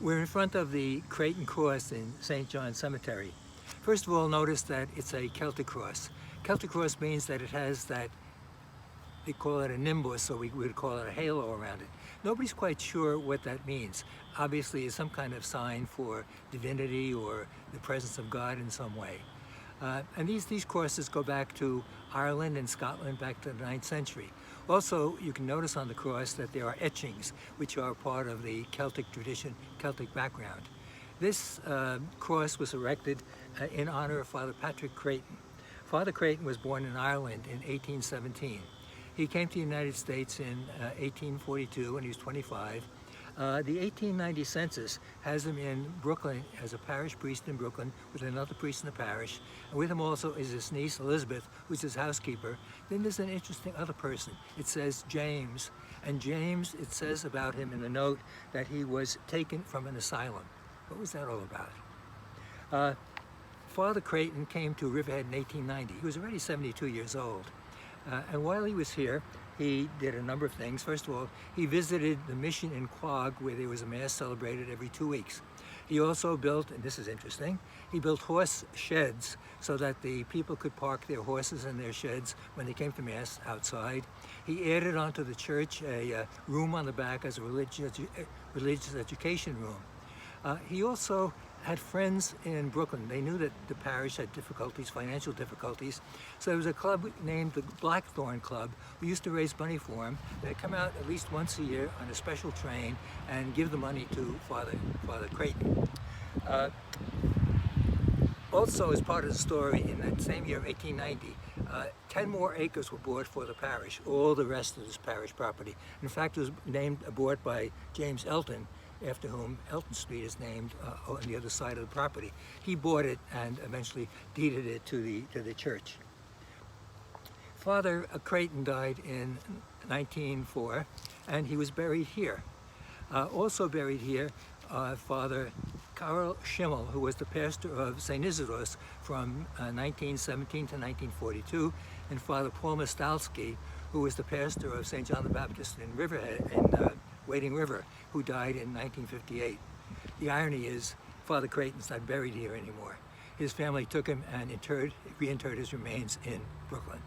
We're in front of the Creighton cross in St. John's Cemetery. First of all, notice that it's a Celtic cross. Celtic cross means that it has that, they call it a nimbus, so we would call it a halo around it. Nobody's quite sure what that means. Obviously, it's some kind of sign for divinity or the presence of God in some way. And these crosses go back to Ireland and Scotland, back to the 9th century. Also, you can notice on the cross that there are etchings, which are part of the Celtic tradition, Celtic background. This cross was erected in honor of Father Patrick Creighton. Father Creighton was born in Ireland in 1817. He came to the United States in 1842 when he was 25. The 1890 census has him in Brooklyn as a parish priest in Brooklyn with another priest in the parish. And with him also is his niece Elizabeth, who's his housekeeper. Then there's an interesting other person. It says James. And James, it says about him in the note that he was taken from an asylum. What was that all about? Father Creighton came to Riverhead in 1890. He was already 72 years old. And while he was here, he did a number of things. First of all, he visited the mission in Quogue, where there was a mass celebrated every 2 weeks. He also built, and this is interesting, he built horse sheds so that the people could park their horses in their sheds when they came to mass outside. He added onto the church a room on the back as a religious education room. He also had friends in Brooklyn. They knew that the parish had difficulties, financial difficulties. So there was a club named the Blackthorn Club who used to raise money for him. They'd come out at least once a year on a special train and give the money to Father Creighton. Also, as part of the story, in that same year, 1890, 10 more acres were bought for the parish, all the rest of this parish property. In fact, it was bought by James Elton, after whom Elton Street is named on the other side of the property. He bought it and eventually deeded it to the church. Father Creighton died in 1904, and he was buried here. Also buried here, Father Karl Schimmel, who was the pastor of St. Isidore's from 1917 to 1942, and Father Paul Mistalski, who was the pastor of St. John the Baptist in Riverhead, in Wading River, who died in 1958. The irony is, Father Creighton's not buried here anymore. His family took him and reinterred his remains in Brooklyn.